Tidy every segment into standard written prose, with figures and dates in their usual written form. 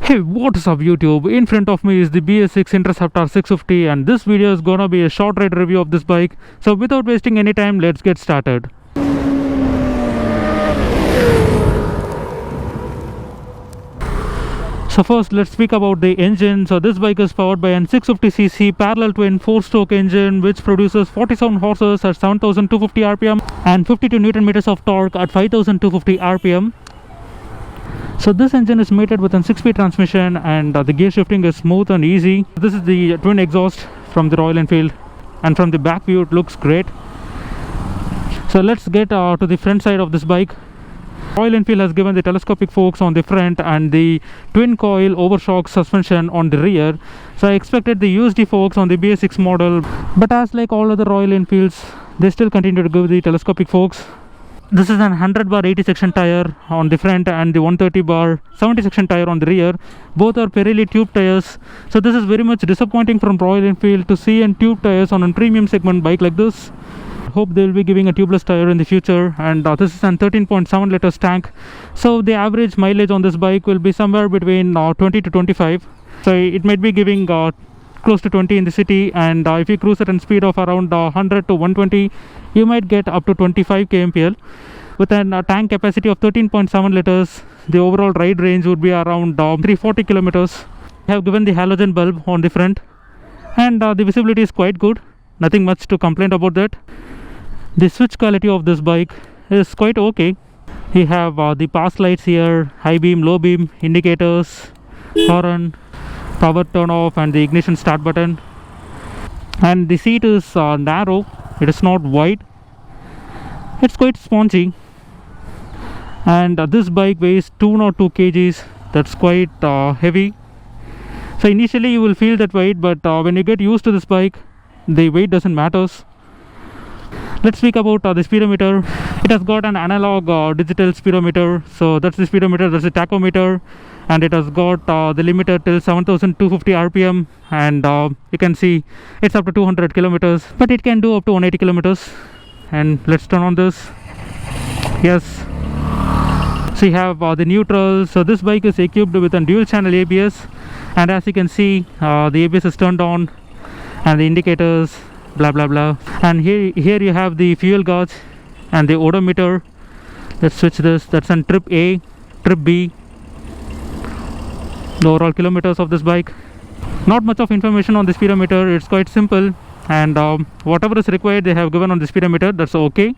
Hey, what is up YouTube? In front of me is the BS6 Interceptor 650 and this video is gonna be a short ride review of this bike. So without wasting any time, let's get started. So first let's speak about the engine. So this bike is powered by an 650cc parallel twin 4-stroke engine which produces 47 horses at 7250 rpm and 52 Newton meters of torque at 5250 rpm. So this engine is mated with a 6-speed transmission and the gear shifting is smooth and easy. This is the twin exhaust from the Royal Enfield, and from the back view it looks great. So let's get to the front side of this bike. Royal Enfield has given the telescopic forks on the front and the twin coil overshock suspension on the rear. So I expected the USD forks on the BS6 model, but as like all other Royal Enfields, they still continue to give the telescopic forks. This is an 100/80 section tire on the front and the 130/70 section tire on the rear. Both are Pirelli tube tires. So this is very much disappointing from Royal Enfield to see an tube tires on a premium segment bike like this. Hope they will be giving a tubeless tire in the future. And this is an 13.7 liters tank. So the average mileage on this bike will be somewhere between 20 to 25. So it might be giving close to 20 in the city, and if you cruise at a speed of around 100 to 120, you might get up to 25 kmpl. With a tank capacity of 13.7 liters, the overall ride range would be around 340 kilometers. I have given the halogen bulb on the front, and the visibility is quite good. Nothing much to complain about that. The switch quality of this bike is quite okay. You have the pass lights here, high beam, low beam, indicators, horn, power turn off, and the ignition start button. And the seat is narrow, it is not wide, it's quite spongy. And this bike weighs 202 kgs. That's quite heavy. So initially you will feel that weight, but when you get used to this bike, the weight doesn't matter. Let's speak about the speedometer. It has got an analog digital speedometer. So that's the speedometer, that's the tachometer, and it has got the limiter till 7250 rpm, and you can see it's up to 200 kilometers, but it can do up to 180 kilometers. And let's turn on this. Yes, so you have the neutral. So this bike is equipped with a dual channel ABS, and as you can see, the ABS is turned on and the indicators, blah blah blah. And here you have the fuel gauge and the odometer. Let's switch this. That's on trip A, trip B, the overall kilometers of this bike. Not much of information on the speedometer. It's quite simple, and whatever is required they have given on the speedometer. That's okay.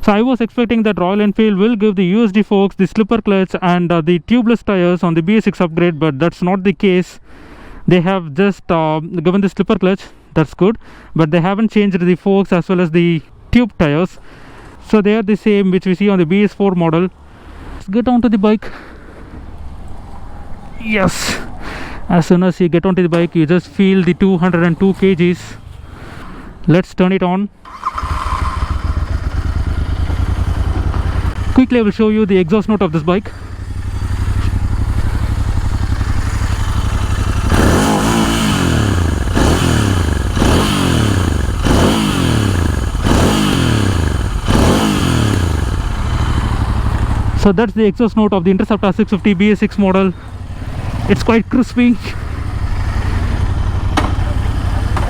So I was expecting that Royal Enfield will give the USD forks, the slipper clutch, and the tubeless tires on the BS6 upgrade, but that's not the case. They have just given the slipper clutch. That's good, but they haven't changed the forks as well as the tube tires. So they are the same which we see on the BS4 model. Let's get onto the bike. Yes, as soon as you get onto the bike, you just feel the 202 kgs. Let's turn it on. Quickly I will show you the exhaust note of this bike. So that's the exhaust note of the Interceptor 650 BS6 model. It's quite crispy.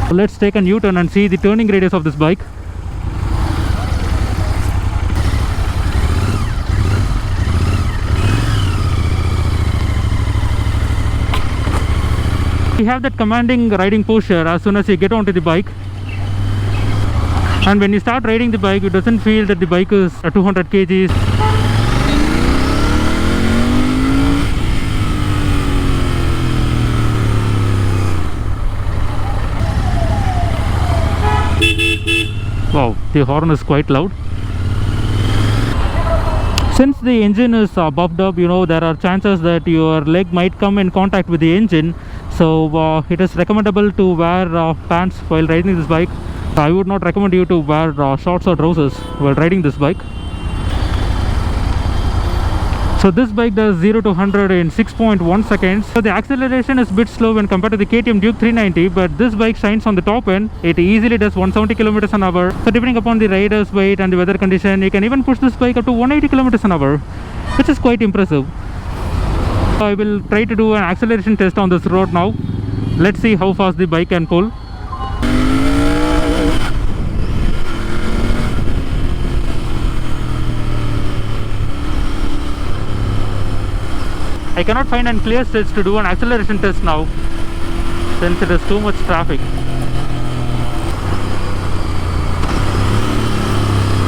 Let's take a U-turn and see the turning radius of this bike. You have that commanding riding posture as soon as you get onto the bike. And when you start riding the bike, it doesn't feel that the bike is at 200 kgs. Wow, the horn is quite loud. Since the engine is buffed up, there are chances that your leg might come in contact with the engine. So it is recommendable to wear pants while riding this bike. I would not recommend you to wear shorts or trousers while riding this bike. So this bike does 0 to 100 in 6.1 seconds. So the acceleration is a bit slow when compared to the KTM Duke 390, but this bike shines on the top end. It easily does 170 kilometers an hour. So depending upon the rider's weight and the weather condition, you can even push this bike up to 180 kilometers an hour, which is quite impressive. I will try to do an acceleration test on this road now. Let's see how fast the bike can pull. I cannot find any clear stretch to do an acceleration test now since it is too much traffic.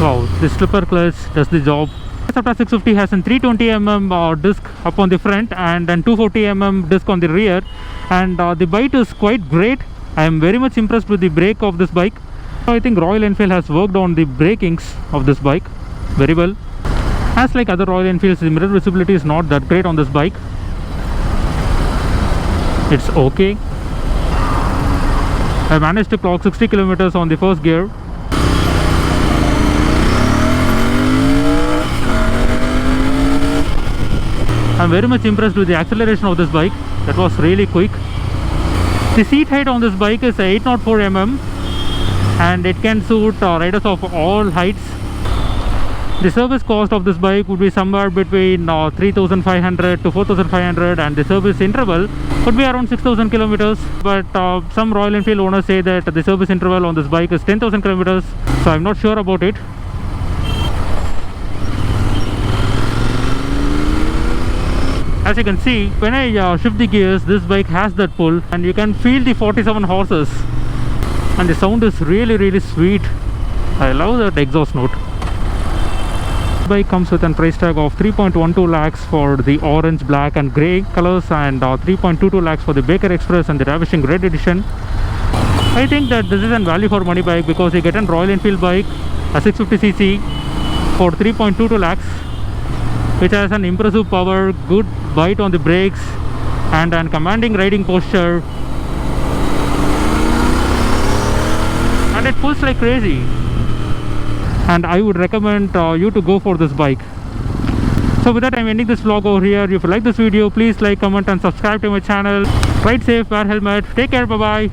Wow, the slipper clutch does the job. Interceptor 650 has a 320mm disc up on the front and then 240mm disc on the rear, and the bite is quite great. I am very much impressed with the brake of this bike. I think Royal Enfield has worked on the brakings of this bike very well. As like other Royal Enfields, the mirror visibility is not that great on this bike. It's okay. I managed to clock 60 kilometers on the first gear. I'm very much impressed with the acceleration of this bike. That was really quick. The seat height on this bike is 804mm and it can suit riders of all heights. The service cost of this bike would be somewhere between 3,500 to 4,500, and the service interval would be around 6,000 kilometers. But some Royal Enfield owners say that the service interval on this bike is 10,000 kilometers, so I'm not sure about it. As you can see, when I shift the gears, this bike has that pull and you can feel the 47 horses, and the sound is really sweet. I love that exhaust note. This bike comes with a price tag of 3.12 lakhs for the orange, black and grey colors, and 3.22 lakhs for the Baker Express and the Ravishing Red edition. I think that this is a value for money bike because you get a Royal Enfield bike, a 650cc for 3.22 lakhs, which has an impressive power, good bite on the brakes and a commanding riding posture, and it pulls like crazy, and I would recommend you to go for this bike. So with that, I'm ending this vlog over here. If you like this video, please like, comment and subscribe to my channel. Ride safe, wear helmet, take care, bye bye.